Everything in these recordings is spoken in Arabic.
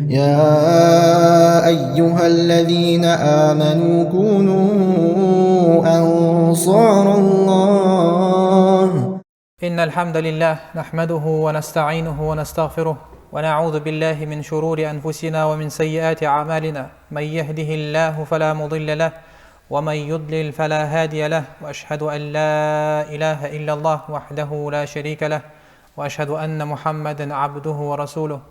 يا أيها الذين آمنوا كونوا أنصار الله. إن الحمد لله نحمده ونستعينه ونستغفره ونعوذ بالله من شرور أنفسنا ومن سيئات أعمالنا. من يهده الله فلا مضل له ومن يضلل فلا هادي له، وأشهد أن لا إله إلا الله وحده لا شريك له، وأشهد أن محمدا عبده ورسوله.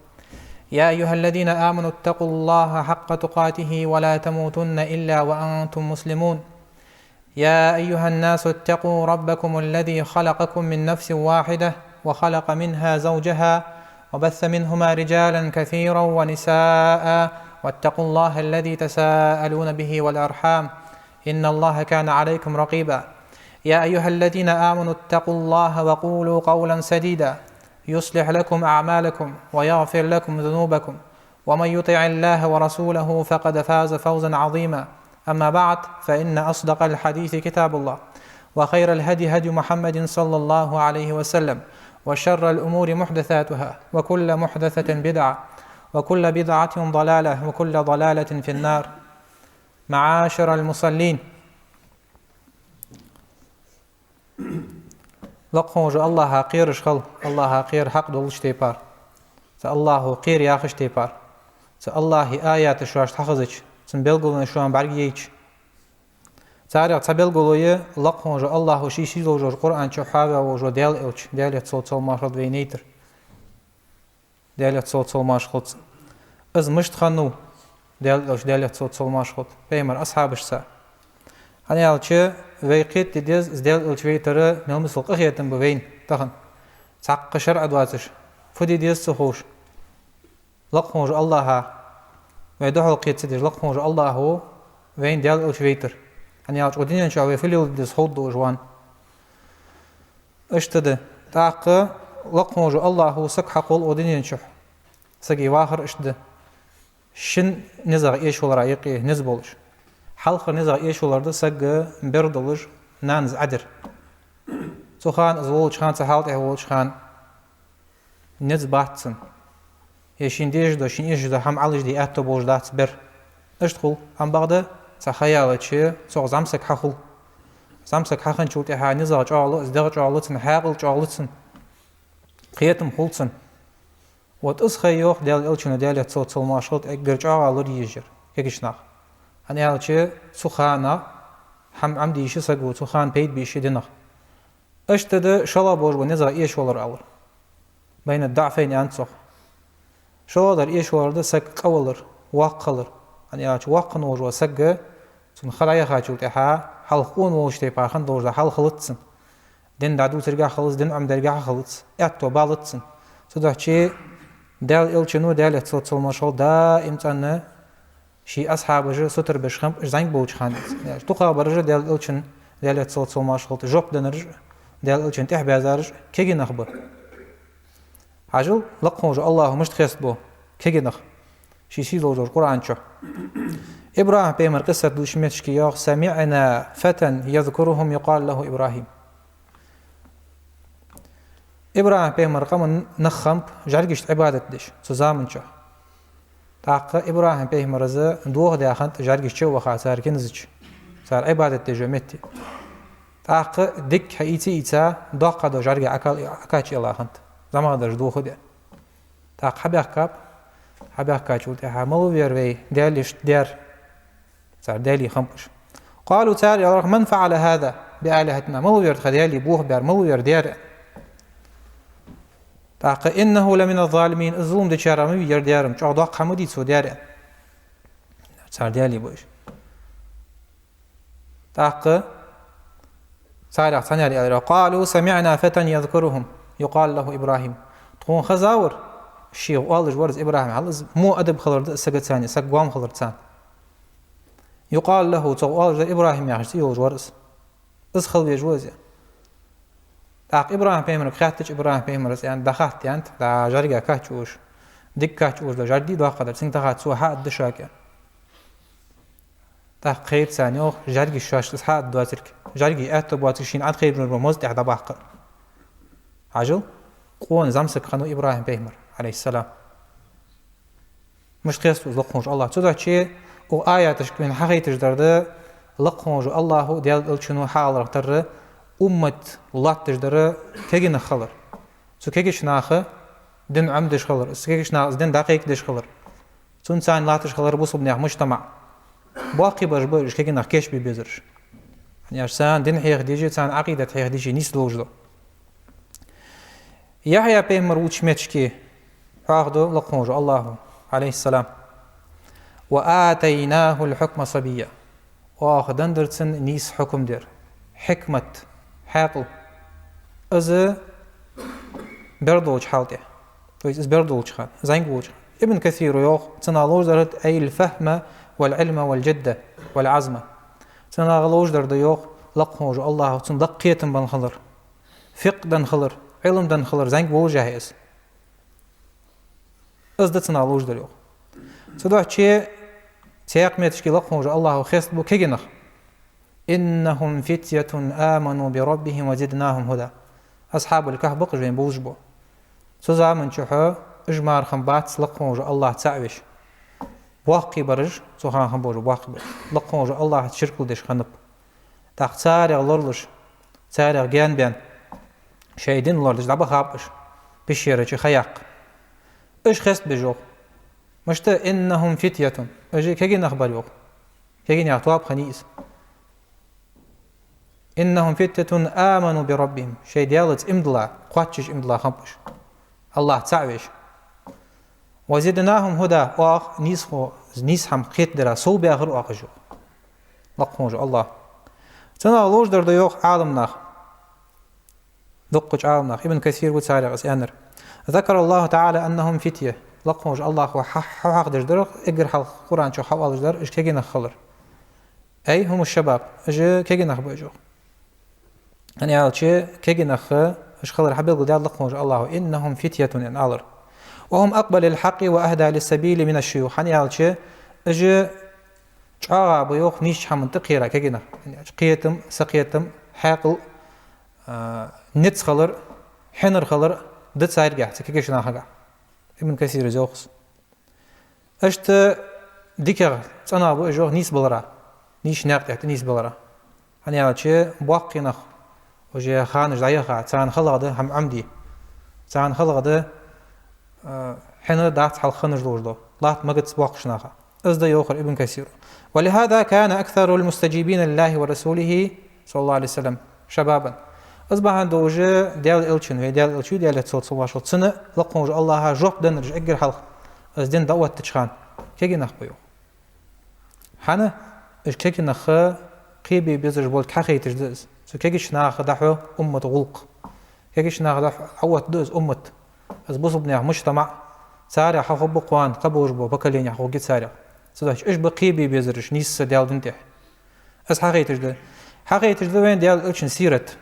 يا أيها الذين آمنوا اتقوا الله حق تقاته ولا تموتن إلا وأنتم مسلمون. يا أيها الناس اتقوا ربكم الذي خلقكم من نفس واحدة وخلق منها زوجها وبث منهما رجالا كثيرا ونساء، واتقوا الله الذي تساءلون به والأرحام إن الله كان عليكم رقيبا. يا أيها الذين آمنوا اتقوا الله وقولوا قولا سديدا يصلح لكم أعمالكم ويغفر لكم ذنوبكم، ومن يطع الله ورسوله فقد فاز فوزا عظيما. أما بعد، فإن أصدق الحديث كتاب الله، وخير الهدي هدي محمد صلى الله عليه وسلم، وشر الأمور محدثاتها، وكل محدثة بدعة، وكل بدعة ضلالة، وكل ضلالة في النار. معاشر المصلين، لقوج الله قير شخل، الله قير حق دولش تيبار، الله قير ياخش تيبار، الله آيات شواش تحفظج سنبلغلون شوان برگيج تاريخ تبلغلوية لقوج الله شيشي لوجو القرآن شحابة وجو ديال إلش ديالة صوت ماشخط وينيتر ديالة صوت ماشخط از مشت خنو ديال إلش ديالة صوت ماشخط بيمر أصحابش سا أنا يالش ويقيت ديز ديال إلش ويتر ملمس القخيتن بوين تخن تعق شرع دواتش فدي ديز سخوش لقوج الله ويدعو قيت سدير لقوج الله وين ديال إلش ويتر أنا يالش ودين شاوي فيليل ديز خود دوجوان اشتد تعق لقوج الله سك حقول ودين شح سقي واخر اشتد شن نزغ إيش ولا رأيقي نزبولش حلقة نزغ إيش ولا رد سق بردلج نانز عدر سخان أزولش خان سحالت أولش خان نزباتسن يشين ديج دا شين إيش دا هم علج دي أتو بوج دات بر اشتخل أم بعد سخيالة شيء سوق زمسك حخل زمسك حخن شوت إحا نزغ جعلو ازدغ جعلتن حاقل جعلتن قيتم خلتن وتأسخي يوخ ديال إلشنا ديال صوت الماشط أجر جعلو ريجر كيشناخ أنا يالشي سخانا هم عمدي يشي سقو سخان بيد بيشي دينخ اشتد شلا بوج ونزغ إيش ولر أول بين الضعفين أنتسخ شلا در إيش ولر ده سق قولر واقلر أنا يالشي واقن وجو سق سن خلايا خاجوت إحا حلقون وشتي باخن دوج حل خلطسن دين دادو ترجع خلص دين عم درجع خلص أتو بالتسن سده شيء دال إلشنو دال صوت الماشط دائم تنا شي أصحاب جه ستر بشخم زين بوج خان تقع برجع دال إلشن دال صوت الماشط جوب دنرج دال إلشن تح بازارج كيجي نخبر عجل لقوج الله مش تخست بو كيجي نخ شي لوجو القرآن شو إبراهيم بيمر قصة دوشمتش كياخ سمعنا فتى يذكرهم يقال له إبراهيم إبراهيم بيمر قام نخمب جرجشت عبادة دش سزامن شو تاق إبراهيم بيمر ز دوغ داخنت جرجشت شو وخاطر كنزج صار عبادة دجمتي تاق دك حيتي إيتا داق دو جرج أكاش الله خنت زمان درج دوغ ده تاق حبيخ كاش ولت حمل ويروي دالش دار صار دالي خمبش قالوا تعالى يا رب من فعل هذا بآلهتنا ملو يرد خدالي بوه بار ملو يرد دار تاق إنه لمن الظالمين الظلم دي شارمي يرد دارم شو داق حمودي سو دار صار دالي بوش تاق صار ثاني قالوا سمعنا فتى يذكرهم يقال له إبراهيم تكون خزاور الشيء والج ورز إبراهيم على مو أدب خلر سجد ثاني سجوام خلر ثاني يقال له والج إبراهيم يعيش يولج ورز اسخل بيجوز تاق إبراهيم بيمر خاتج إبراهيم بيمر يعني دخلت يعني تا جرجع كاتشوش دك كاتشوش لجردي ده قدر سين تخات سو حد دشاك تاق خير ثاني أو جرجي شاش تسحات دواترك جرجي أتبواتشين عاد خير من رموز تحت باقر عجل قون زمسك خنو إبراهيم بيمر عليه السلام مش خيستوز لقونج الله تدا شيء وآياتش من حقيقتش درده لقونج الله ديال الشنو حال تر أمة لاتش در كيجن خلر سو كيجش ناخه دين عمدش خلر سو كيجش ناخ دين دقيق دش خلر سو إنسان لاتش خلر بوصل بنيح مجتمع باقي برج كيجن ناخ كيش بيبزرش يعني إنسان دين حيخ ديجي إنسان عقيدة حيخ ديجي نيس لوجده يحيى بيمر وشمتشكي عقده لقونج الله عليه السلام وآتيناه الحكم صبيا وآخدن درتسن نيس حكم دير حكمة حاقل از بردوج حالته تويس بردوج خان زينغوج ابن كثير يوخ تنالوج درت أي الفهم والعلم والجدة والعزمة تنالوج درت يوخ لقونج الله تندقيتن بن خلر فقدن خلر علم دن خلر زينغوج جاهز از دتنالوج در يوخ تدوح شيء تيقمتش لقونج الله خيست بو كيجنخ إنهم فتية آمنوا بربهم وزدناهم هدى أصحاب الكهف بقجين بوجبو سوزا من شحو إجمار خنبات لقونج الله تعويش واقي برج سوخان خنبوجو واقي برج لقونج الله تشركل ديش خنب تاق تاريغ لرلش تاريغ جان بيان شايدين لرلش دابا خابش بشيرة خياق إيش خست بجوخ مشتا إنهم فتية أجي كيجين أخبار يوخ كيجين يعطواب خنيس إنهم فتية آمنوا بربهم شيء ديالت إمدلا قواتش إمدلا خمبش الله تعويش وزدناهم هدى واخ نيس هم قيت درا سو بآخر واقجو لقونج الله تنالوج در ديوخ عالم ناخ دقج عالم ناخ ابن كثير وتسارع أسيانر ذكر الله تعالى أنهم فتية لقونج الله وحق در اقر حلق قرآن شو حوالج در إش كيجي نخلر أي هم الشباب إج كيجي نخ بيجو أنا على شيء كيجي نخ إش خلر حبيل قدال لقونج الله إنهم فتية إن ألر وهم أقبل الحق وأهدى للسبيل من الشيوخ أنا على شيء إج شعاع بيوخ نيش حمن تقيرة كيجي نخ قيتم سقيتم حاقل نتس خلر حنر خلر دت ساير جاه كيجيش ناخجا ابن كثير زوخس أشت ديكر أنا أبو إجوه نيس بلرا نيش ناقد نيس بلرا أنا على شيء باقي نخ وجه خانج ضيقة تان خلقه هم عمدي تان خلقه حين دعت حل خنج لوجده لا مجد باقش ناخا أزد يوخر ابن كثير ولهذا كان أكثر المستجيبين لله ورسوله صلى الله عليه وسلم شبابا أصبح عنده وجه ديال إلشن في ديال إلشو ديال تصوت صباح سنة لقون الله جوب دنرج أجر حلق أزدين دوت تشخان كيجي نخ بيو حنا إيش كيجي نخ قيبي بيزرج بول كحخي تجدز سو كيجي شناخ دحو أمة غلق كيجي شناخ دحو عوت دوز أمة أزبوس بنيا مجتمع سارع حخو بقوان قبوج بو بكلين يحخو جيت سارع سداش إيش بقيبي بيزرج نيس ديال دنتح أز حقي تجد حقي تجد وين ديال إلشن سيرت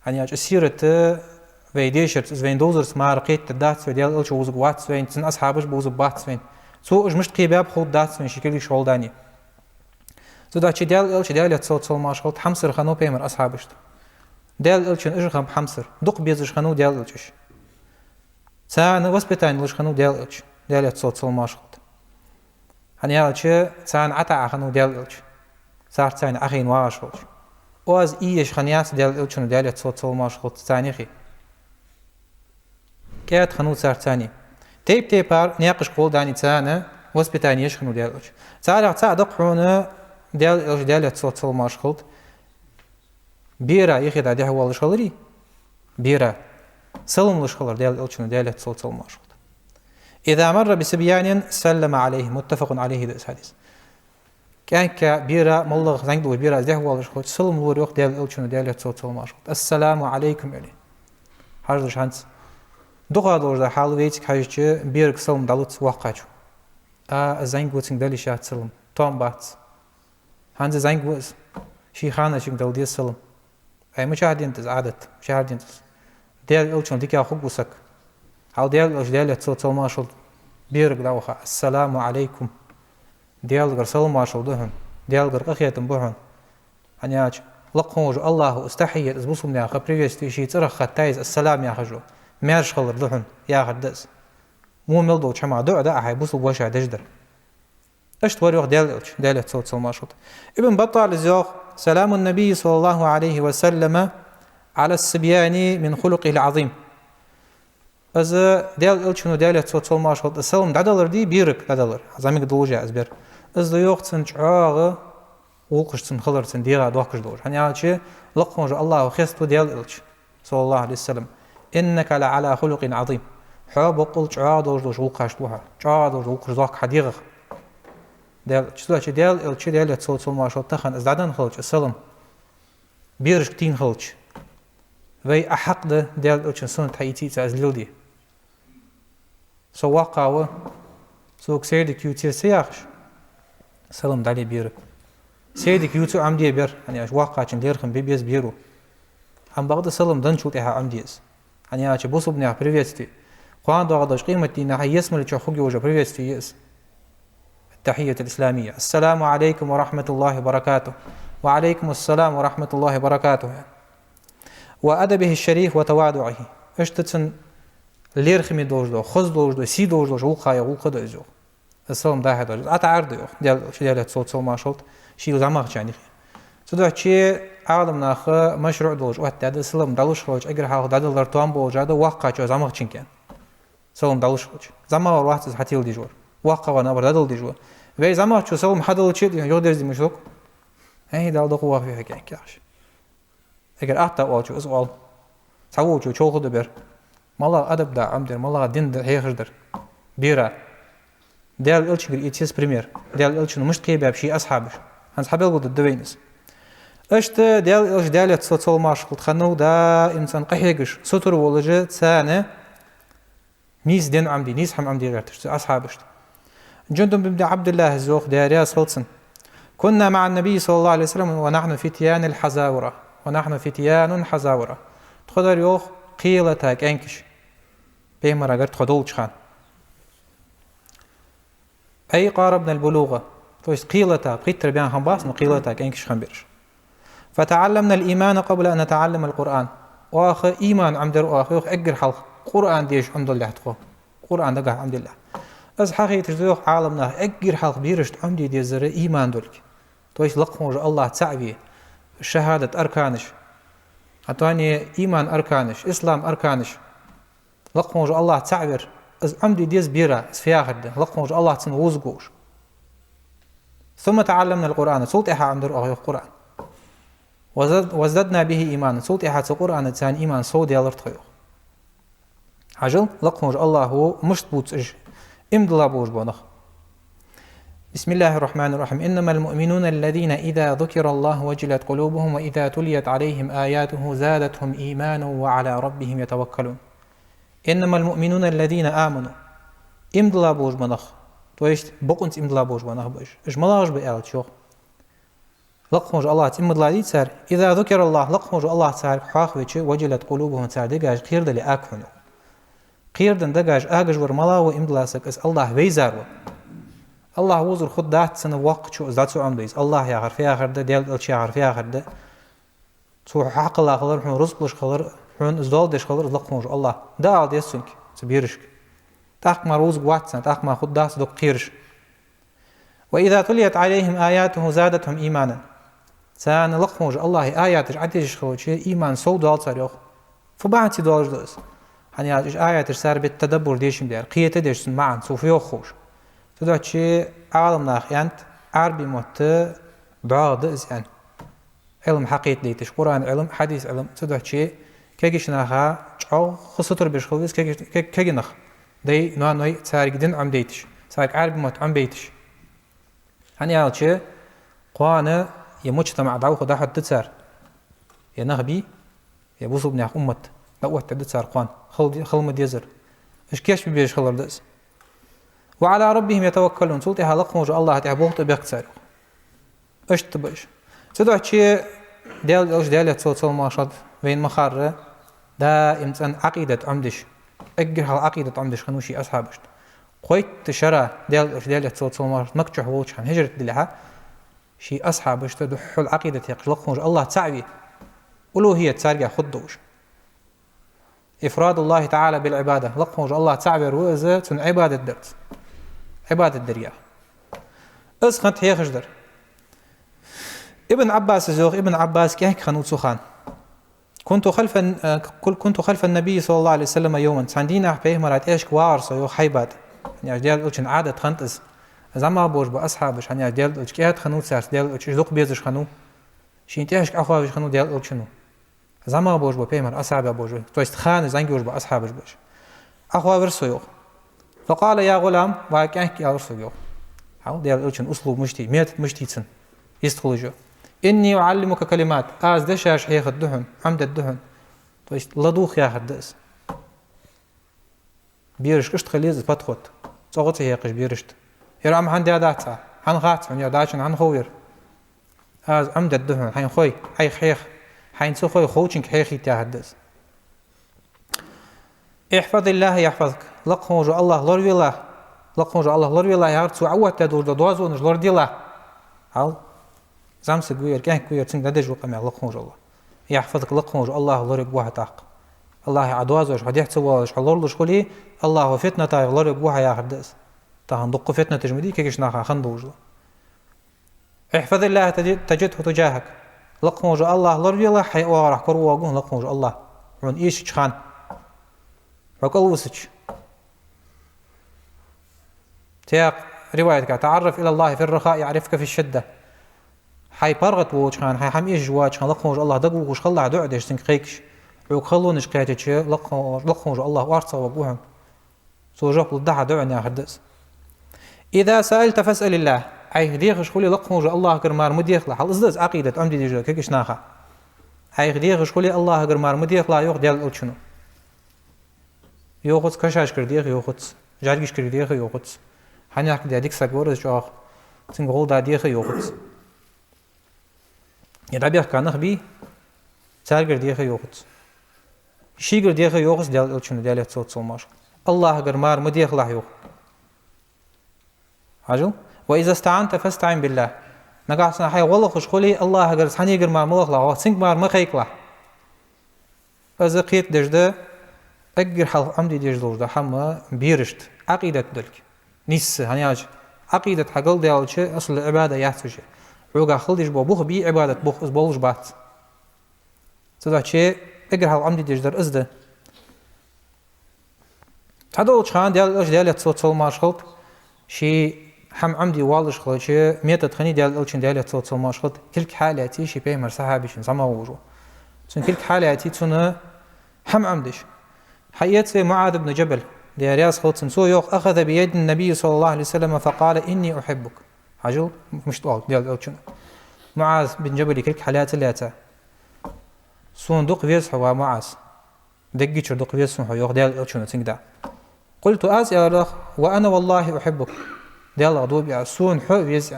يعني السيرة ويديشرت وين دوزرس ما رقيت الدات وديال إلش وزق واتس وين تن أصحابش بوزق باتس وين سو إج مش قيباب خود داتس وين شكلي شغل داني سو دا شي ديال إلش ديال يتصل ما شغل حمسر خانو بيمر أصحابش ديال إلش إج خم حمسر دق بيزش خانو ديال إلش سان وسبتان إلش خانو ديال إلش ديال يتصل ما شغل يعني إلش سان عتا خانو ديال إلش صار سان أخين واشغل واز إيش خنياس ديال إلشون ديال يتصل ما شغل تانيخي كات خنود صار ثاني تيب تيبار ناقش قول داني تانا وسبتاني يش خنود ديال إلش تعال تعدق حونا ديال إلش ديال يتصل ما شغل بيرا يخد عديه هو الشغلري بيرا سلم الشغلر ديال إلشون ديال يتصل ما شغل إذا مر بسبيان سلم عليه متفق عليه هذا الحديث كان كبيرة ملغ زنقدو بيرة ده هو الشغل سلم لور يوخ ديال إلشون ديال يتصل ما شغل السلام عليكم عليه حاجة هانس دغا دوردا حال ويتك حاجة بيرك سلم دالوت واقعجو زنقوتين دالي شات سلم توم بات هانز زنقوز شي خانة شيك دال ديال سلم أي مشاهدين تز عادت مشاهدين تز ديال إلشون ديك أخوك وسك حال ديال إلش ديال يتصل ما شغل بيرك داوخا السلام عليكم ديال غير سلم ما شغل دهن ديال غير قخيتم بوحن أنياج لقون جو الله استحيت أزبوسهم ناخا بريفيستي شي ترخ تايز السلام يا خجو مارش خلر دهن يا خدس مو ملدو تشمع دو دا هاي بوسو بوشا دجدر اشت وريوخ ديالت صوت سلماشوت ابن بطال زيوخ سلام النبي صلى الله عليه وسلم على الصبيان من خلقه العظيم از ديال شنو ديالت صوت سلماشوت السلام دادلر دي بيرك دادلر زامك دوجا ازبر از ديوخ تنچعاغ وقش تنخلر تنديغا دوكش دوج هنيا لقمج الله خيستو ديال صلى الله عليه وسلم إنك لعلى خلق عظيم حاب وقل چعادور دوش وقاش دوها چعادور وقش دوك حديغ ديال چسلا ديال تصوت ما شو تخن ازدادن خلج السلام بيرش كتين خلج وي أحق ده ديال اوچن سن تايتي از لودي سو واقعوا سو كسيردك يوتير سياخش سلام دالي بير سيردك يوتو عمدي بير يعني اش واقعچن ديرخم بيبيز بيرو هم بعد سلام دنشوتها عمديز يعني اش بوسو بنيا приветствие قوان دوغداش قيمتي نها يسمل تشو خوغي وجه приветствие يس التحية الإسلامية السلام عليكم ورحمة الله وبركاته وعليكم السلام ورحمة الله وبركاته وأدبه الشريف وتواضعه اشتتن ليرخمي دوجدو خز دوجدو سي دوجدو وقايا وقدا يزو السلام داهد اتعرض يو ديال صوت ما شلت شي زعما يعني سدو تشي عالم ناخ مشروع دوج وحتى هذا السلام دالوش خوج اگر ها دادل درتوان بوج هذا واقع جو زعما كان سلام دالوش خوج زعما واحد حتيل دي جور واقع وانا بردل دي جور وي زعما تشو سلام حدل تشي يقدر زي مشوك هي دال دو قوا في حكي كاش اگر اتا اوجو اسوال ساوجو چوخو دبر مالا ادب دا عمدر مالا دين دا هيخدر بيرا ديال الچغر ايتيس بريمير ديال الچن مش قيبه بشي اصحابش هنس حبل بود الدوينس اشت ديال تصول ماشقل خنو دا انسان قحيقش ستر ولجه ثاني نيس دين عمدي نيس حم عمدي غيرتش اصحابش جندب بن عبد الله الزوخ داريا صلصن كنا مع النبي صلى الله عليه وسلم ونحن فتيان الحزاورة ونحن فتيان حزاورة تقدر يوخ قيلتك انكش بيمر اگر تخدول چخان أي قاربنا البلوغة فويس قيلتها بقيت تربيان خنباس قيلتها كأنكش خنبرش فتعلمنا الإيمان قبل أن نتعلم القرآن وآخر إيمان عمدر وآخر أجر حلق قرآن ديش عمد الله تقو قرآن دقا عمد الله أز حقيقة تجدوخ عالمنا أجر حلق بيرشت عمدي دي زر إيمان دولك تويس لقموج الله تعبي شهادة أركانش أتواني إيمان أركانش إسلام أركانش لقموج الله تعبر از عمدي ديز بيرا سفياخد لقموج الله تنوزقوش ثم تعلمنا القرآن صوت إحا عمدر أغيق قرآن وزدنا به إيمان صوت إحا القرآن تسان إيمان صوت يالر تخيق عجل لقموج الله هو مشت بوتس إج امدلا بوش بونخ بسم الله الرحمن الرحيم إنما المؤمنون الذين إذا ذكر الله وجلت قلوبهم وإذا تليت عليهم آياته زادتهم إيمانا وعلى ربهم يتوكلون إنما المؤمنون الذين آمنوا امدلا بوش بنخ تويشت بقنت امدلا بوش بنخ بوش إش ملاش بقال شوخ لقموج الله امدلا دي تسار إذا ذكر الله لقموج الله تسار حاخ ويش وجلت قلوبهم تسار دقاج قيرد لأكفنو قيردن دقاج آقج ورملا وامدلا سك اس الله ويزارو الله وزر خود دات سنة وقت شو ذات سو عمديز الله يا غرف يا غرد ديال الشي غرف يا غرد سو حق الله خلر حون رزقلش خلر حون ازدال دش خلر لقموج الله دا دي سنك سبيرشك تاق ما روز واتسن تاق ما خود داس دوك قيرش وإذا تليت عليهم آياته زادتهم إيمانا سان لقموج الله آياتش عديش خوش إيمان سو دال صاريخ فبعد دالج دوس hani ayetler serbet tadabbur değişim der. Qiyete değişsin ma'an sufi yoxuş. Tudaçi alimlar yant arbi motte dağdı izan. İlm haqiqiyetiş Kur'an ilm hadis ilm tudaçi kegişnaha çoğ xısıtır bir xılız keginah. Dey noy sergidin amdeytiş. Serg arbi mot ambeytiş. Hani alçı Kur'an'ı ya mujtama da'u da hadd tsar. Ya nahbi ya busub nah ummat. دعوت تعدد صار قوان خل مديزر إيش كيش بيش خلر دس وعلى ربهم يتوكلون سلطة حلق موج الله تعبوه بيقتصر إيش تبيش تدعو شيء ديال تصل ماشط وين مخارة دا إنسان عقيدة عمدش أجر عقيدة عمدش خنوشي أصحابش قويت تشرى ديال تصل ماشط مكتوح ووش عن هجرة دلها شي أصحابش تدحو العقيدة يقلق موج الله تعبي ولو هي تسارجع خدوش إفراد الله تعالى بالعبادة لقموج الله تعبير وإذا تن عبادة درت عبادة دريا أسخنت هي خجدر ابن عباس زوغ ابن عباس كيك خنوت سخان كنت خلف النبي صلى الله عليه وسلم يوما ساندينا بيه مرات إيش كوارس يو حيبات يعني ديال أوشن عادة خنتز زعما بوش بأصحابش يعني ديال أوش كيات خنوت سارس ديال أوش ذوق بيزش خنو شين تيش أخوابش خنو ديال أوشنو زعما بوش بيه مر أصحاب بوش تويست خان زانجي وش بأصحابش بوش أخوا ورسو فقال يا غلام وكأنك يا ورسو يو حاول ديال أوشن أسلوب مشتي ميت مشتيتسن يستخلجو إني أعلمك كلمات آز دشاش هيخ الدهن عمد الدهن تويست لدوخ يا حدث بيرش كشت خليز فتخوت صوت هيقش بيرشت يرام عن داتها عن غات عن يداشن عن خوير آز عمد الدهن حين خوي حي خيخ حين سو خوي خوچنك حيخي تحدث احفظ الله يحفظك لقموج الله لور الله لقموج الله لور الله يارتو عوت تدور دوازون لور ديلا حاول زامس قوير كان قوير تنك ندج وقمع لقموج الله يحفظك لقموج الله لور بوها تاق الله عدوازوش هديح تسواش الله لوش خلي الله فتنة تاع لور بوها يا حدث تاع ندق فتنة تجمدي كيش ناخا خندوج احفظ الله تجده تجاهك لقموج الله لور الله حي وراح كرو وقون لقموج الله من ايش خان وكل وسج تياق روايتك تعرف إلى الله في الرخاء يعرفك في الشدة حي برغت ووش خان حي حميش جواج خان لقموج الله دقوق وش خلع دعدش تنقيكش عوق خلونش قياتش لقموج الله وارصا وقوهم سوجوك للدحى دعني أحدث إذا سألت فاسأل الله أي ديخش خلي لقموج الله كرمار مديخ له حل إزدز عقيدة عمدي ديجو كيكش ناخا أي ديخش خلي الله كرمار مديخ له يوخ ديال الأوتشنو يوخوت كشاش كرديخ يوخوت جارجيش كرديخ يوخوت حنياك دي ديك ساقورز جوخ تنقول دا ديخ يوخوت يدابيخ كانخ بي تار كرديخ يوخوت شي كرديخ يوخوت ديال الأوتشنو ديال يتصوت صوماش الله كرمار مديخ له يوخ عجل وإذا استعنت فاستعن بالله نقاصنا حي والله خش خلي الله قرص حني كرمار ملخ له سنك مار مخيك له إذا قيت دجده أجر حل عمدي ديجلور ده حما بيرشت عقيدة دلك نيس هنياج عقيدة حقل ديال شيء أصل العبادة يحتوجه عوجا خلديش بوخ بي عبادة بوخ بولش بات تدا شيء أجر حل عمدي ديجدر أزده هذا خان ديال يتصوت ماشخلط شيء حم عمدي والش خلط شيء ميتة خني ديال يتصوت ماشخلط كل حالاتي شيء بيمر صحابيش زما وجو سن كل حالاتي تسنه حم عمدش حيات معاذ بن جبل دي رياض خلص سو يوخ أخذ بيد النبي صلى الله عليه وسلم فقال إني أحبك عجل مش طوال ديال أوتشن معاذ بن جبل كلك حالات اللي سون دق فيس هو معاذ دقي شر دق فيس هو يوخ ديال أوتشن تنقدع قلت يا رخ وأنا والله أحبك ديال غضوب يا سون حو فيس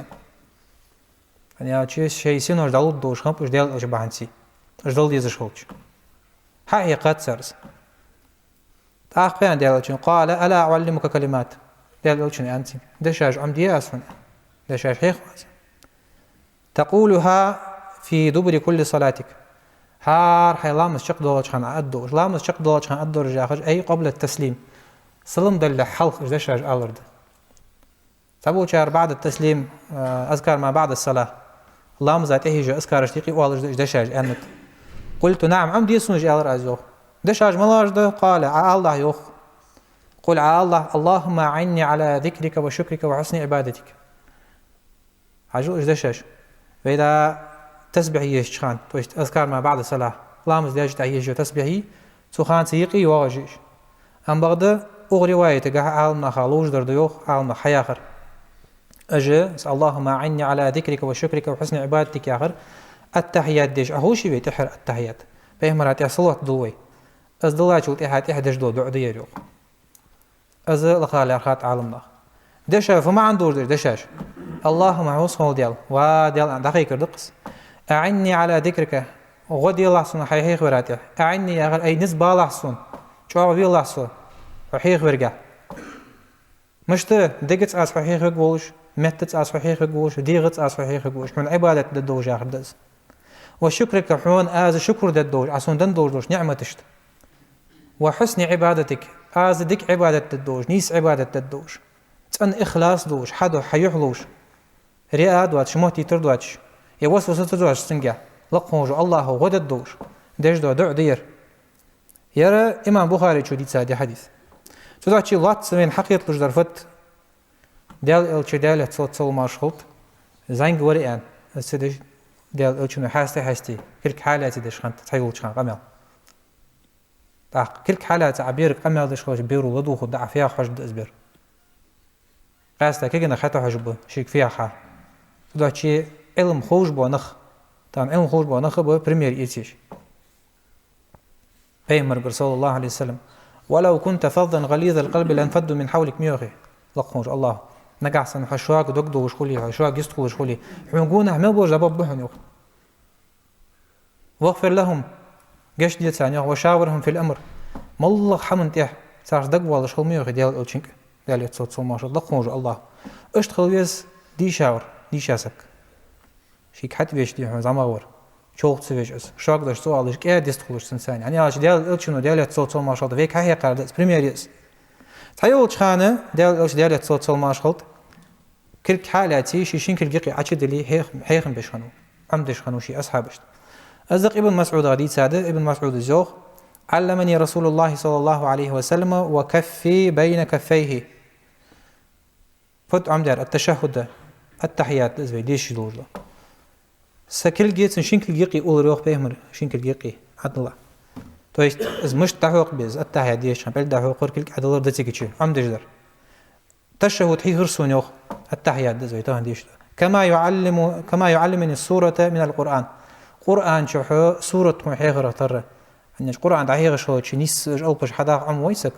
يعني شيء سينور دالود دوش خمبش ديال أوش بعنسي أجدل ديزش خلش حقيقة سرس أخبرنا ديالوشن قال ألا أعلمك كلمات ديالوشن أنت دشاج عمدي أسفن دشاج حيخ تقولها في دبر كل صلاتك هار حي لامس شق دولج خان أدو لامس شق دولج خان أدو رجاخج أي قبل التسليم سلم دل حلق دشاج ألرد تبو شهر بعد التسليم أذكر ما بعد الصلاة اللهم ذات إهجة أذكر اشتيقي والج دشاج أنت قلت نعم عمدي سنج ألر أزوخ دشاج ملاجده قال الله يوخ قل الله اللهم أعني على ذكرك وشكرك وحسن عبادتك عجل دشاج وإذا تسبحي يشخان تويست أذكار ما بعد الصلاة اللهم زداجت أيجو تسبحي سخان سيقي واجيش أم بغدا أغ رواية عالمنا خالوج درد يوخ عالمنا حياخر أجي اللهم أعني على ذكرك وشكرك وحسن عبادتك ياخر التحيات ديش أهوشي بيتحر التحيات بيهمرات يصلوات دلوي از دلات شوت إحداش دو دعدي يروق از لخال أرخات عالمنا دشاش فما عنده دشاش اللهم عوصه ديال وديال دقيق دقس أعني على ذكرك غدي الله سون حيخ وراتي أعني يا غير أي نسبة الله سون شو في الله سون حيخ ورجع مشت دقت أس حيخ وجوش متت أس حيخ وجوش ديغت أس حيخ وجوش من عبادة الدوج آخر دز وشكرك حون از شكر الدوج عسون دن دوج نعمة تشت وحسن عبادتك آزدك عبادة الدوج نيس عبادة الدوج تن إخلاص دوج حدو حيحلوش رياء دواتش موتي تردواتش يوسوس تدواتش سنجا لقوج الله غد الدوج ديش دو دع دير يرى إمام بخاري شو دي تسادي حديث تدواتشي لات سمين حقيقة لج درفت ديال الچ ديال تصوت صل ماشخلط زين قوريان السدج ديال الچ حاستي كل حالات ديش خنت تحيول شان قمل كل حالات عبير قمل ديش خوش بيرو لدو خد عفيا خوش دزبر قاستا كيغنا خاطو حجب شيك فيها خا تدواتشي علم خوش بو نخ تام علم خوش بو نخ بو بريمير يتيش بيمر صلى الله عليه وسلم ولو كنت فظا غليظ القلب لانفضوا من حولك ميوغي لقوش الله نقعسن حشواك دقدو وشخولي حشواك يستخو وشخولي حنقونا حمل بوش دباب بحن واغفر لهم قش دي تاني وشاورهم في الأمر مالله حمن تيح سارس دقوا الله شخول ميوغي ديال الألشنك ديال يتصوت صول ماشا لقوش الله اشتخل ويز دي شاور دي شاسك شيك حتى بيش دي حمز عماور شوق تسويش اس شاك داش سؤالش قاعد يستخلوش سنساني يعني علاش ديال الألشنو ديال يتصوت صول ماشا فيك هاي قاعدة بريمير يس تحيول شخانة ديال يتصوت صول ماشا كل حالاتي شيشين كل جقي عشد اللي هيخم بيشخنو عمدش خنو شي أصحابش أزق ابن مسعود غدي سادة ابن مسعود الزوخ علمني رسول الله صلى الله عليه وسلم وكفي بين كفيه فت عمدار التشهد التحيات زي ديش دوجلا سكل جيت شين كل جقي أول روح بيهمر شين كل جقي عبد الله تويست إز مش تحوق بيز التحيات ديش بل تحوق كل عبد الله دتيجي عمدش در تشهد حي هرسون يوخ التحيات زي تهان ديش كما يعلمني السورة من القرآن قرآن شو سورة محيغرة ترى أن القرآن دعيغ شو تشنيس ألبش حدا عم ويسك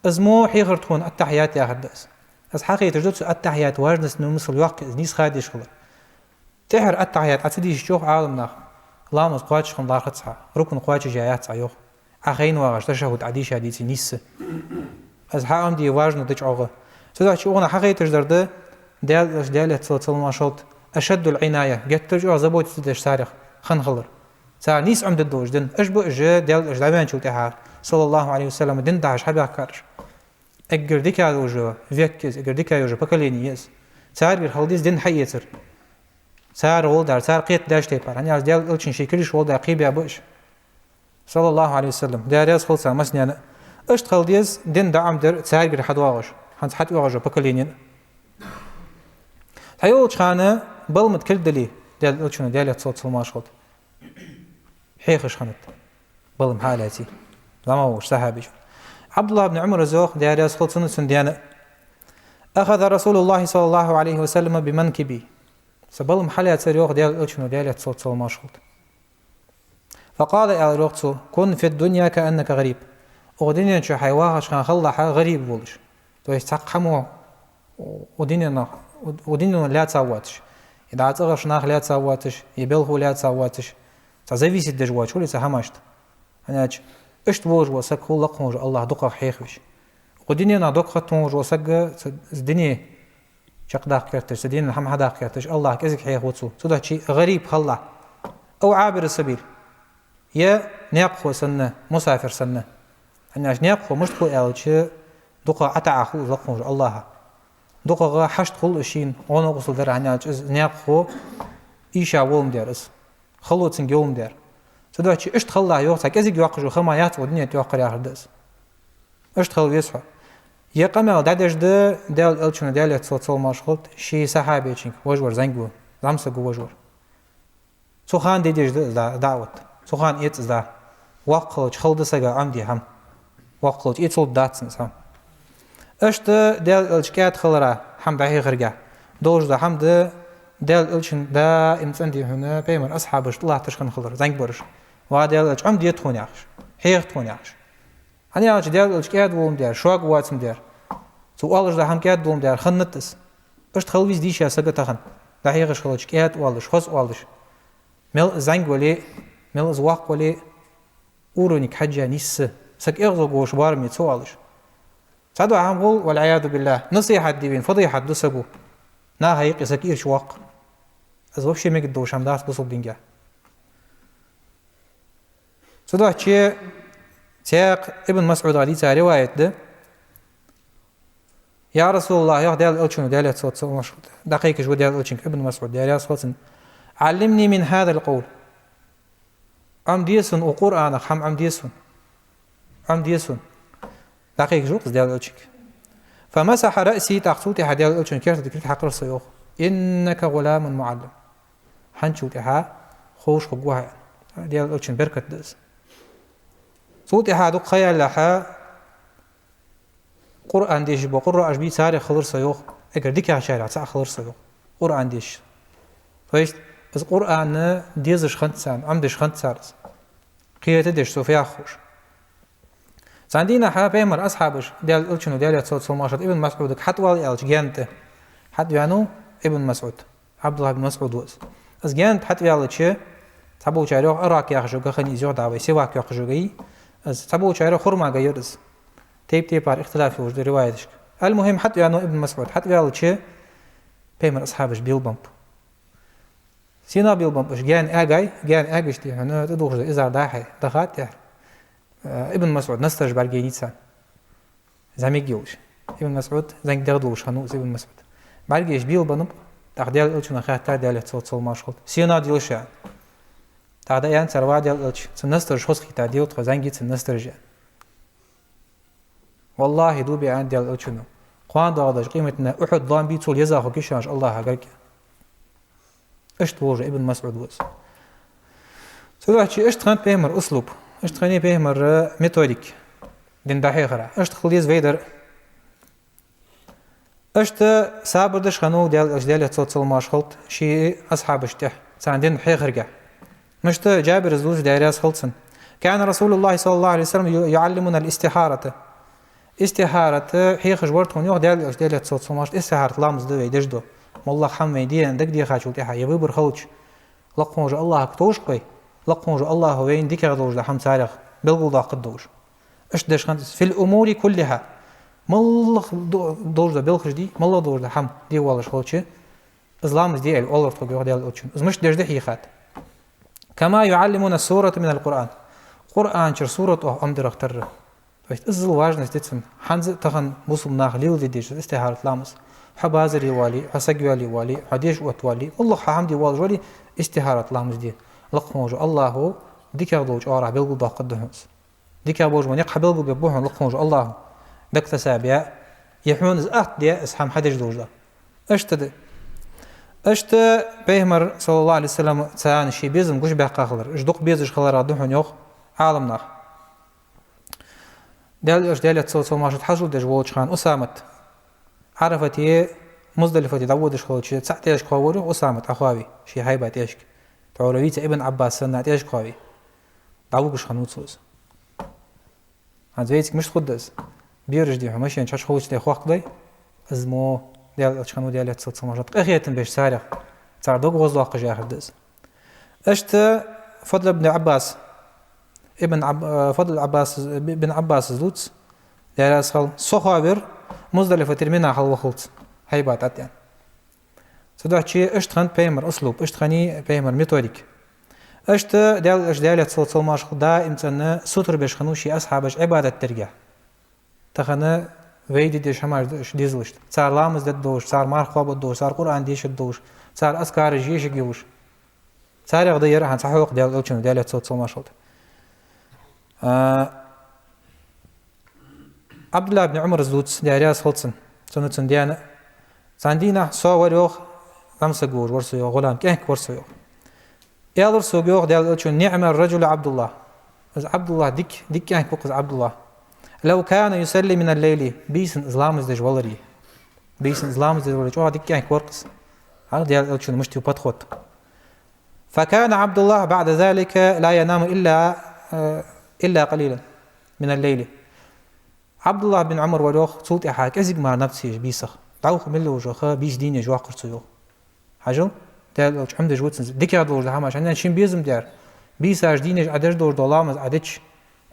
أزمو حيغر تكون التحيات يا هدس أز حقيقة تجدت التحيات واجدس نمسل الوقت نيس خادش خلا تحر التحيات أتديش شوخ عالم ناخ لا مزقاتش خم دارخت صح ركن قواتش جايات صعيوخ أخين واغش تشهد عديش عديتي نيس أز حقام دي واجن دج عوغ تدعش أغنى حقيقة تجدر ديال تصل ما شلت أشد العناية جت ترجع زبوت تدش تاريخ خنخلر سار نيس عمد الدوج دن أشبو إجا ديال إجلابان شو تحار صلى الله عليه وسلم دن داعش حبا كارش أجر ديكا دوجوا فيكز أجر ديكا يوجا بكليني يس سار بالخلديس دن حيتر سار ولدار سار قيت داش تيبار هني ديال إلشين شيكلش ولدار قيبيا بوش صلى الله عليه وسلم داريس خلصا مسنيانا أشت خلديس دن دعم در سار بالحدواغش هنس حتى واغجا بكليني هيول شخانة بلمت كل دلي ديال إلشون ديال يتصوت صلماش خلط حيخش خنت بلم حالاتي لما هوش صحابي عبد الله بن عمر الزوخ ديال يسخلط سنة ديانا أخذ رسول الله صلى الله عليه وسلم بمنكبي سبلم حالات سريوخ ديال إلشون ديال يتصوت صلماش خلط فقال يا روحتو كن في الدنيا كأنك غريب ودنيا شو حيواهش خان خلها غريب بولش تو يستحق حمو ودنيا لا تصوتش إذا عتغش ناخ لا تصوتش يبلغ لا تصوتش تزويسي دجواج شو لسه همشت أنا إشت بوج وسك هو لقموج الله دقة حيخش ودنيا نادقة تموج وسك الدنيا شق داق كرتش الدنيا هم حداق كرتش الله كذك حيخ وتصو صدق شيء غريب خلا أو عابر السبيل يا نيقخو سنة مسافر سنة أنا نيقخو مش تقول ألش دقة أتعخو لقموج الله دقة حشت كل شيء وانا وصل در عنيا نيقخو إيشا ولم دارس خلوت سنجوم دار صدق شيء إشت خلا يوقع كذا يوقع خمايات ودنيا توقع يا هردس إشت خل يسحب يقمع دادش ده دال ألشون دال يتصل ماشخلت شيء صحابي شيء وجور زنجو زمسك وجور سخان ديدش ده دعوت سخان يتز ده وقلت خلد سجا عمدي هم وقلت يتصل داتسن هم إشت دال الشكات خلرا هم بعه خرجع دوج ده هم ده دال إلشن دا إمتندي هنا بيمر أصحابش الله تشخن خلر زنج برش وادال إلش عم ديت خون يعش هيخ خون يعش أنا عاش دال إلش كاد ولم دار شواق واتم دار سؤالش دا هم كاد ولم دار خنتس إشت خلويز ديش يا سجى تخن دا هيخش خلش كاد والش خص والش مل زنج ولي مل زواق ولي أورونيك حاجة نيس سك إغزو جوش بارمي سؤالش صدق عم قول والعياذ بالله نصيحة ديبين فضيحة دسبو نا هيك سكير شواق أزوج شيء مقدوش هم داس بصوب دينجا صدق شيء تياق ابن مسعود غادي رواية ده يا رسول الله يا ديال الشنو ديال صوت مشهود دقيقة شو ديال الشنو ابن مسعود ديال صوت علمني من هذا القول عم ديسون وقرآن خم عم ديسون دقيقة شو ديال الشنو فمسح رأسي تحت ديال الشنو كيف تدك حق الصيوخ إنك غلام معلم حنشو تها خوش خجوها ديال الشنو بركة دز صوتي هذا خيال لها قرآن ديش بقرأ أجبي ساري خلر سيوخ أجر ديك عشان ساعة خلر سيوخ قرآن ديش فايش بس قرآن ديزش خنت سان عمدش خنت سارس قيادة ديش سوفيا خوش ساندينا حا بيمر أصحابش ديال الشنو ديال صوت سلماشة ابن مسعود حتى والي ألش جانته حتى يانو ابن مسعود عبد الله بن مسعود وز أز جانت حتى يالله شيء تبو شاريو أراك يا خشوجا خني زيو دعوي سواك يا خشوجي أز تبو شاريو خرما جيرز تيب بار اختلاف وجد روايتك المهم حتى يانو ابن مسعود حتى يالله شيء بيمر أصحابش بيلبمب سينا بيلبمب إيش جان أجاش دي هنا تدوخ إذا داحي دخات يعني ابن مسعود نسترج بالجينيتسان زميك جوش ابن مسعود زنك دردوش هنوز ابن مسعود بالجيش بيلبنب تاخديال الشنا خاطر ديال صوت ماشخل سينا ديوش يعني تاخدا يعني سروا ديال الش سنسترج خص خي تاع ديوت زنجيت سنسترج والله دوبي عند ديال الشنو قوان داغدش قيمتنا احد ضام بيتول يزاخو كيشاش الله هاك اش توج ابن مسعود وس سوحتي اش تخنت بيمر اسلوب اش تخني بيمر ميثوديك دين دحي خرا اش تخليز فيدر اشت صابر دش خنو ديال صوت ماشخلت شي اصحاب اشتح ساندين حي خرجع مشت جابر زوج دايراس خلصن كان رسول الله صلى الله عليه وسلم يعلمنا الاستخارة استخارة حي خجورت هون ديال صوت ماش استخارة لامز دو يدجدو والله حمي دي عندك دي خاشو تاعها يبي برخلش لقونج الله كتوش قوي لقونج الله وين ديك غدوج لحم سارخ بلغو ضاق الدوج اش دش في الامور كلها مالله دوج بلخش دي مالله دوج لحم دي والله شغلشي ازلامز دي الله تقول ديال اوتشن مش دجده حيخات كما يعلمون السورة من القرآن قرآن شر سورة ام درختر فايت ازل واجنس تتسن حنز تخن مسلم ناخليو دي ديش استهارة لامس حبازري والي حسقيالي والي حديش وتوالي والله حمدي والي استهارة لامس دي لقموج الله ديك دوج اورا بلغو باق الدهنس ديك بوج من يقبل ببوهن لقموج الله دك تسابيا يحون ات دي اسحام حدش دوج اشت بيهمر صلى الله عليه وسلم تسان شي بيزم قش باقا خلر اجدق بيزش خلر دهن يوخ عالمنا ديال تصوت ماشت حجل دج ووج خان اسامت عرفتي مزدلفة داودش خلوش تسعتيش قاوري اسامت اخوابي شي هيبات يشك تعولويت ابن عباس سنة تيش قاوي داوقش خانوت سوز هذا مش خدس بيرج دي همشي نشاش خوش دي خوخ دي ازمو ديال اشخانو ديال تصوت ماشت اخيتن باش سارق صار دوق غوز واقع جاي خدس اشت فضل ابن عباس فضل عباس بن عباس زوت ديال اسخل صخابر مزدلفة ترمينا حل وخلت هيبات اتيان سدوحتشي اشت خانت بيمر اسلوب اشت خاني بيمر ميثوديك اشت ديال صوت ماشخ دائم تن سوتر باش خنوشي اصحابش عبادة ترجع تخنا ويدي ديش هماش ديزلشت صار لامز ددوش صار مار خواب الدوش صار قرآن ديش الدوش صار اسكار جيش جيوش صار يغدير عن صحوق ديال صوت ماشخ عبد الله بن عمر الزوت ديارياس خلصن سنتن ديانا ساندينا صور يوخ خمسة جور ورسو يوخ غلام كينك ورسو يوخ يالر سو يوخ ديال نعم الرجل عبد الله عبد الله ديك كينك وقز عبد الله لو كان يصلي من الليل بيسن إسلام زدج ولري بيسن إسلام زدج ولري شو ديك كينك ورقص هذا ديال مشتي وبتخوت فكان عبد الله بعد ذلك لا ينام إلا قليلا من الليل عبد الله بن عمر وروخ صوت حاك ازق مع نفسي بيسخ دعوخ من له جوخ بيش ديني جوا قرصيو حاجه دال حمد جوت ديك هذا ولا حماش عندنا شين بيزم دير بيساج ديني ادش دور دولامز ادش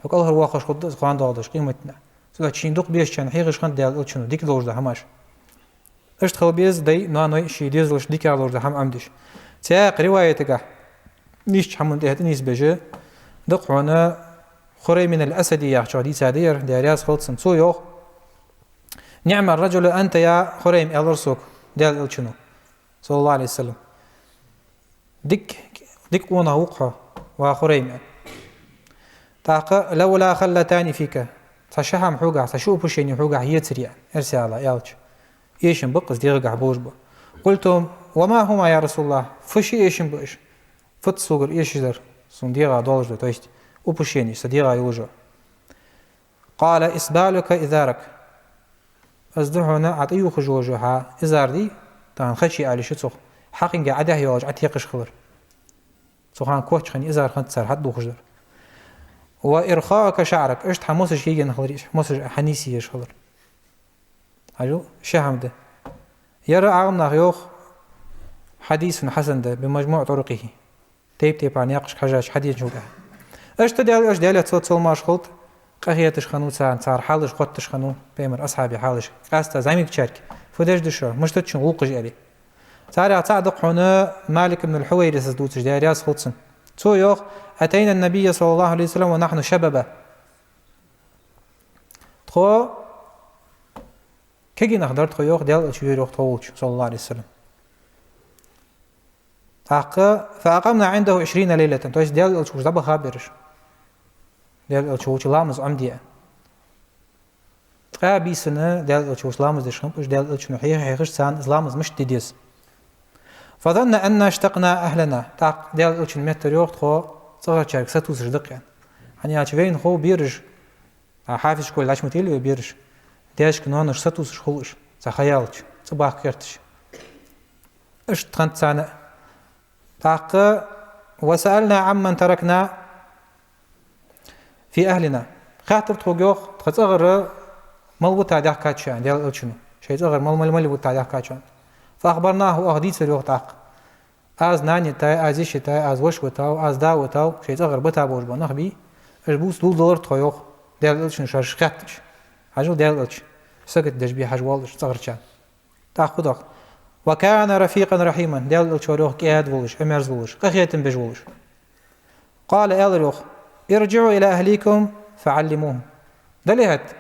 حق الله واخش خد خوان دادش قيمتنا سو شين دوق بيش كان حيغش خند دال شنو ديك دور ده حماش اش خل بيز دي نو شي ديزلش ديك دور ده حم عمدش تا روايتك نيش حمد ده نيس بجه دق هنا خريم الأسدي يا حديث هدير ديارياس خلصن سو يوخ نعم الرجل أنت يا خريم ألرسوك ديال الشنو صلى الله عليه وسلم ديك ونا وقها وخريم تاق لولا خلتاني فيك تشحم حوقع تشوف بشيني حوقع هي سريع ارسي الله يالش ايشن بقص ديرقع بوجبه قلتم وما هما يا رسول الله فشي ايشن بقش فت صغر ايشدر صنديقة دولجة تويست وبشيني صديقة يوجو قال إسبالك إذارك أصدحنا عطيو خجوجها إزار دي تان خشي على شتوخ حقين قاعده يوج عتيقش خبر سوخان كوتش خني إزار خنت سار حد بوخجر وإرخاءك شعرك إشت حموسش يجي نخلريش حموسش حنيسي يشخلر عجو شهم ده يرى عامنا غيوخ حديث حسن ده بمجموع طرقه تيب عن يقش حجاج حديث جوده إشت اش ديالة صوت ماش خلط قهيتش خنو صار حالش قطش خنو بيمر أصحابي حالش قاستا زعيمك تشارك فداش دشو مش تتشن غوقج علي صار تصادق هنا مالك بن الحويرث دوتش ديارياس خلصن تو يوخ أتينا النبي صلى الله عليه وسلم ونحن شبابا تخو كيجي نقدر تخو يوخ ديال شوير يوخ طولش صلى الله عليه وسلم فأقمنا عنده 20 ليلة تويس ديال شوش دابا خابرش ديال شوش لامز عمدية تقابي سنة ديال شوش لامز دشخم وش ديال شنو حيخش سان لامز مش تديس فظن أن اشتقنا أهلنا تاق ديال شنو متر يوخ تخو صغر شارك ستوس جدق يعني هاتشفين خو بيرج حافظ كل عش متيلي بيرج دياش كنونش ستوس شخوش تخيلش صباح كرتش اش تخنت سنة تاق وسألنا عمن تركنا في أهلنا خاطر تخو يوخ تخصغر ملبوطة ديال كاتشان ديال شنو شيء صغر ملبوطة ديال كاتشان فأخبرناه أهديت اليوخ تاق از نانی تای ازیش تای از وش وتاو از دا وتاو شيء صغر بتا بوش بنخ بي البوس $2 تخيوخ ديال شنو شرش خاتش حاجو ديال سكت دجبي حاج والش صغر كان تاخذ وكان رفيقا رحيما ديال شوروخ كياد بولش امرز بولش قخيتن بجولش قال الروخ ارجعوا الى اهليكم فعلموهم دليهت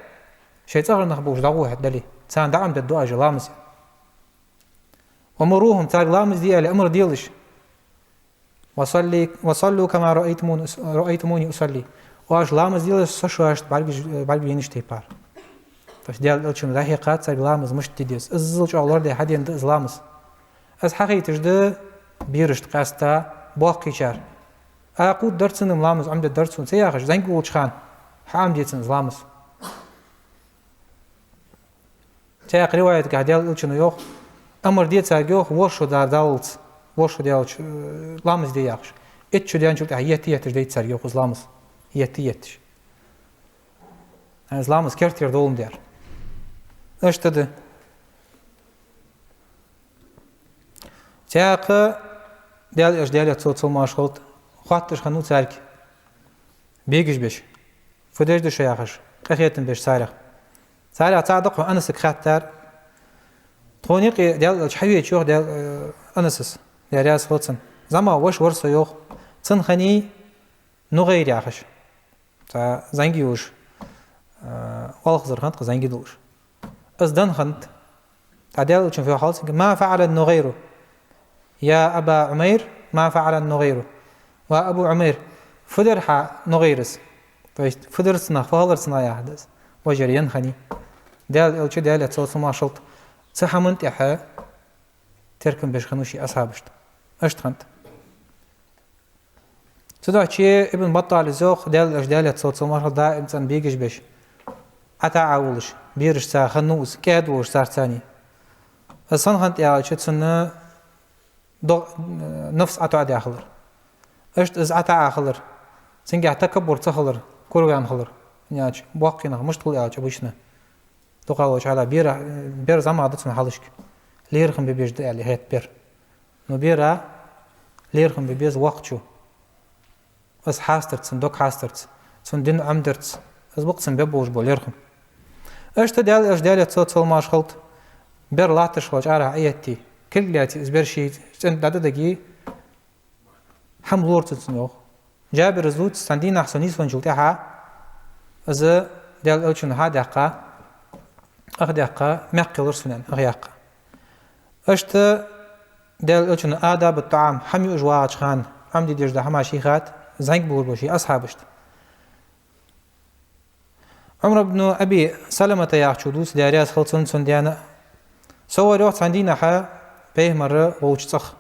شيء صغر نخبوش دغوه دلي سان دعم الدعاء جلامس ومروهم تاج لامز دي الامر ديلش وصلوا كما رأيتموني أصلي واش لامز ديلش سشواش بالبي ينشتي بار فاش ديال الشنو ده هي قات تاج لامز مش تديس ازلش الله ده حد يند لامز از حقيقة جد بيرشت قاستا باقي شار اقود درسن لامز عمد درسون سياخش زنقول خان حام ديتن لامز تاق رواية قاعديال الشنو يوخ أمر ديت ساجوخ وشو دار دالت وشو ديال لامز دياخش اتشو ديان شو تحياتيتش ديت ساجوخ لامز يتيتش از لامز كرتير دولم دير اش تد تاق ديال اش ديال تصوت ماشخوت خاطش خنو سارك بيجش بش فداش دش ياخش قخيتن بش سارخ تصادق انسك خاطر تونيق ديال شحويه شوخ ديال انسس ديال راس خوتسن زعما واش ورث يوخ تنخني نغير ياخش تا زنجيوش والخزر خنت زنجي دوش ازدن خنت تعديل شنو في حالتك ما فعل النغير يا ابا عمير ما فعل النغير وابو عمير فدرح نغيرس فدرسنا فهلرسنا يا حدث وجريان خني ديال الشي ديال تصوص ما شلط سحمنت إحا تركن بش خنوشي أصحابشت أشتخنت تدعو شيء ابن بطال الزوخ ديال الأجدال تصوت صمار دا إنسان بيجش بش عتا عاولش بيرش سا خنوس كاد وش صار ثاني الصن خنت يا شت سنة نفس عتو عدي أخلر أشت إز عتا أخلر سنجع تكبر تخلر كورغان خلر نياج بواقينا مش تقول يا بوشنا تقاوش على بير زعما عادتنا حالشك ليرخم ببيج يعني هيت بير نو بيرا ليرخم ببيز وقت شو بس حاسترت صندوق حاسترت صندين عمدرت از بقسم ببوش بو ليرخم اش ديال تصوت ماش خلط بير لاتش واج على ايتي كلياتي ازبر شي عند دقي حملورت تنو جابر زوت صندين احسنيس فنجلتها إذا دل ألشون هادقة أخدقة مقلر سنن أغيقة أشت دل ألشون آداب الطعام حمي أجواج خان عمدي ديجدا حما شيخات زنق بول بوشي أصحابشت عمر بن أبي سلمة ياخشو دوس دارياس خلصن سنديانا سوى روح سندينا حا بيه مرة ووجتصخ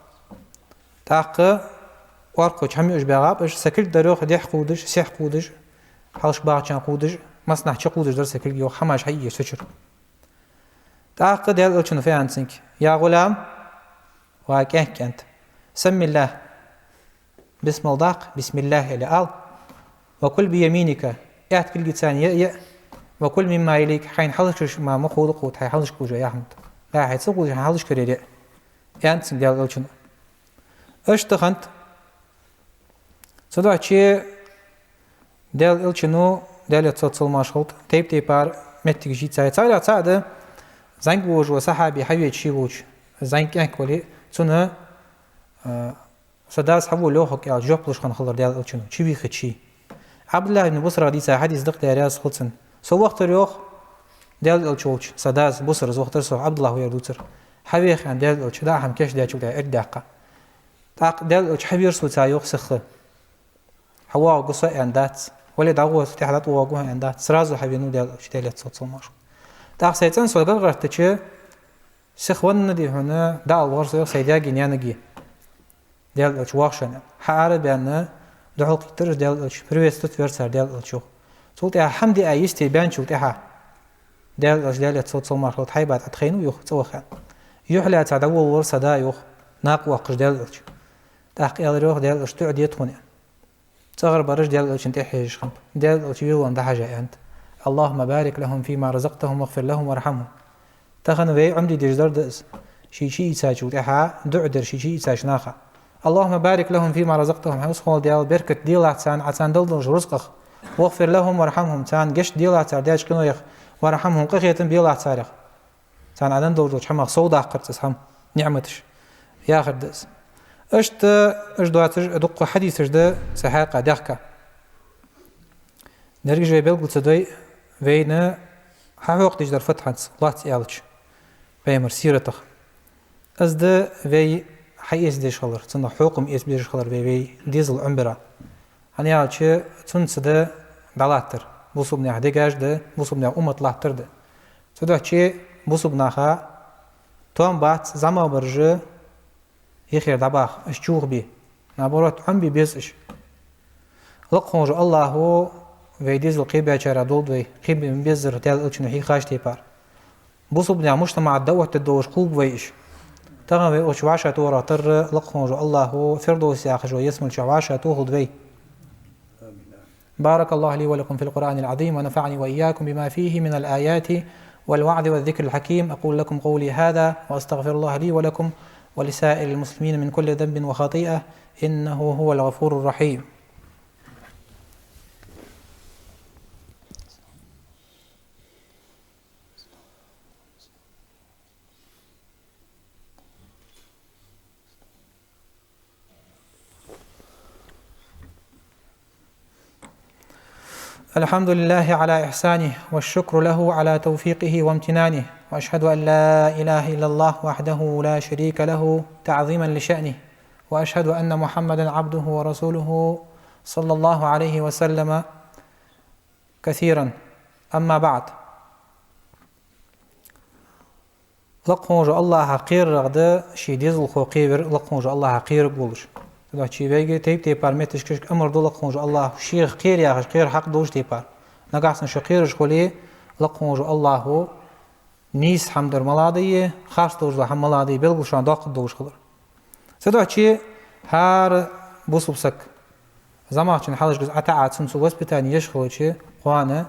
تاق وارقوش حمي أجباغاب إش سكل دروخ ديح قودش سيح قودش حالش باعشان قودش مصنع شي قودش در سكل يو حماش حيي سچر تاق ديال ألشون في عنسنك يا غلام واكيك أنت سم الله بسم الله بسم الله إلى آل وكل بيمينك يأت كل جتان يأ وكل مما يليك حين حلش ما مخول قوت حين حلش كوجا يا أحمد لا حين سقوج حين حلش كريري أنت ديال ألشون إيش تخنت صدق شيء ديال ألشونو ديال تصل ماشخوط تيب تيبار متك جيت ساعة ساعة زنگ ووج وصحابي حبيت شي ووج زنگ يعني كولي تونه صداس حبو لوحك يا جوبلش خن خلر ديال ألشونو شي بيخ شي عبد الله بن بصرة دي حديث دق دارياس خلصن سو وقت اليوخ ديال ألشوش صداس بصر وقت رسول عبد الله ويردوتر حبيخ عن ديال ألش دا هم كش دا شو دا إرداقة تاق ديال ألش حبير سو تايوخ سخ حوا قصة عندات ولا دعوة تحلات وواجوها عندات سرازو حبينو ديال ألش ديال صوت صوماش تاق سيتن سو قال غرتشة سخون دي هنا دا الورس سيدا جنيانجي ديال ألش واخشنا حارة بأن دعوة كتير ديال ألش بريستوت فرسر ديال ألشو صوت حمدي أيستي بان شو تها ديال ألش ديال صوت صوماش لو تحيبات أتخينو يخ توخان يحلى تعدو ورس دا يخ ناق واقش ديال ألش تاق يالروح ديال ألش تعد يتخوني صغر برج ديال ألش انت حيش خمب ديال ألش يوان ده حاجة أنت اللهم بارك لهم فيما رزقتهم واغفر لهم وارحمهم تخن في عمدي ديجدر دز شي يساجو تها دعدر شي يساج ناخا اللهم بارك لهم فيما رزقتهم حوسخول ديال بركة ديال عتان دلدل رزقخ واغفر لهم وارحمهم تان قش ديال عتار دياش كنو يخ وارحمهم قخيتن بيال عتارخ تان عدن دلدل حما صودا قرتس هم نعمتش يا آخر دز اشت دواتش ادق حديث ده سحاقة دخكة نرجع في بلغ تصدي وين حقوق تجدر فتحت الله تعالج بيمر سيرتخ أزد في حيس ديش خلر تنا حكم إس بيش خلر في ديزل عمبرة هني عالش تنسد دلاتر بوسبنا حديقاش ده بوسبنا لاتر ده تدا شيء بوسبنا خا توم بات زما برج يخير دباخ اشتوخ بي نابورات عم بي بيسش لقونج الله هو في ديزل قيبة شارع دولد في قيبة من بيزر تال ألشنو هي خاش تيبار بوصبنا مجتمع الدوة تدوش قلوب ويش تغن في أشواشة تورا تر لقونج الله هو فردوس ياخج ويسمل شواشة توهد في بارك الله لي ولكم في القرآن العظيم ونفعني وإياكم بما فيه من الآيات والوعظ والذكر الحكيم أقول لكم قولي هذا وأستغفر الله لي ولكم ولسائر المسلمين من كل ذنب وخطيئة إنه هو الغفور الرحيم الحمد لله على إحسانه والشكر له على توفيقه وامتنانه وأشهد أن لا إله إلا الله وحده لا شريك له تعظيما لشأنه وأشهد أن محمدا عبده ورسوله صلى الله عليه وسلم كثيرا أما بعد لقونج الله حقير رغد شيديز الخوقيبر لقونج الله حقير بولش لا شيء بيجي تيب بارمتش كش أمر دول لقونج الله شيخ خير يا خير حق دوش تيبار نقاس نشقير شغلي لقونج الله هو نيس حمدر ملادية خاص دوش ده ملادية بلغشان داق دوش خبر سدوا شيء هار بوسبسك زمان عشان حالش جز عتاعد سنسو بس بتاني يشغل شيء قوانا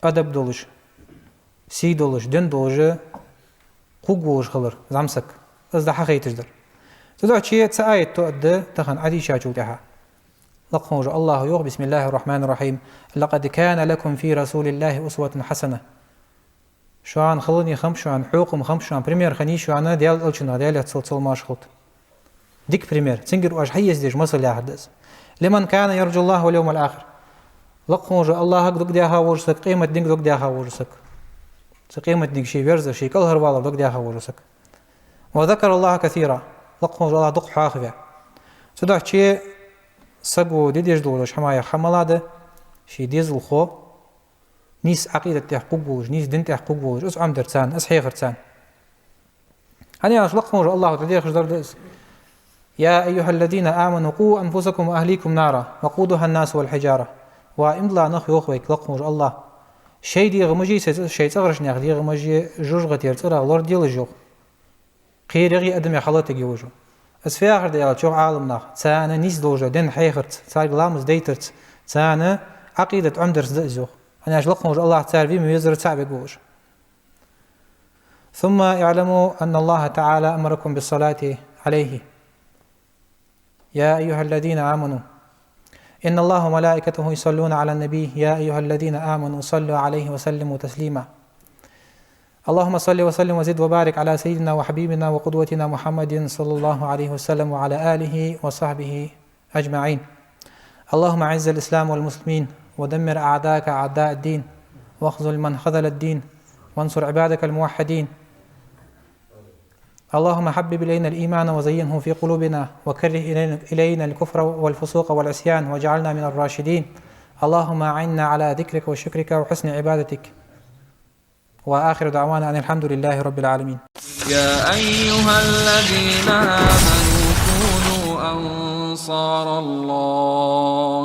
أدب دولش سي دولش دن دولش خوب دولش خبر زمسك از ده حقيقي تجدر تدعو شيء تسايد تؤدى تخن عدي شاجودها لقونج الله يوغ بسم الله الرحمن الرحيم لقد كان لكم في رسول الله أسوة حسنة شوان خلني خم شوان حقوق خم شوان بريمير خني شوان ديال ألشنا ديال تصل ماشخوت ديك بريمير تنجر واش حيز ديش مصل يا حدث لمن كان يرجو الله واليوم الآخر لقموج الله دق ديها ورسك قيمة دق دق ديها ورسك قيمة دق شي بيرز شي كل هروالا دق ديها ورسك وذكر الله كثيرا لقموج الله دق حاخفة سدح شيء سقو ديديش دولش حماية حملاده شي ديز الخو نيس عقيدة تحقق بوج نيس دين تحقق بوج اس عم درتان اس حيخ درتان هني لقموج الله تدير خش دردس يا أيها الذين آمنوا قوا أنفسكم وأهليكم نارا وقودها الناس والحجارة وإمضلا نخ يوخويك لقموج الله شيء دي غمجي شيء صغرش ناخ دي غمجي جوج غتير ترى غلور ديال جو خير يغي أدم يخلط يجوجو اس في آخر ديال شو عالم ناخ تانا نيس دوجا دين حيخرت تاج لامز ديترت تانا عقيدة عمدر زدزو أنا لقموج الله تعالى بيزر تعب يجوج ثم اعلموا أن الله تعالى أمركم بالصلاة عليه يا أيها الذين آمنوا إن الله وملائكته يصلون على النبي يا أيها الذين آمنوا صلوا عليه وسلموا تسليما اللهم صل وسلم وزد وبارك على سيدنا وحبيبنا وقدوتنا محمد صلى الله عليه وسلم وعلى آله وصحبه أجمعين اللهم أعز الإسلام والمسلمين ودمر أعداءك أعداء الدين واخذل من خذل الدين وانصر عبادك الموحدين اللهم حبب إلينا الإيمان وزينه في قلوبنا وكره إلينا الكفر والفسوق والعصيان واجعلنا من الراشدين اللهم أعنا على ذكرك وشكرك وحسن عبادتك وآخر دعوانا أن الحمد لله رب العالمين. يا أيها الذين آمنوا كونوا أنصار الله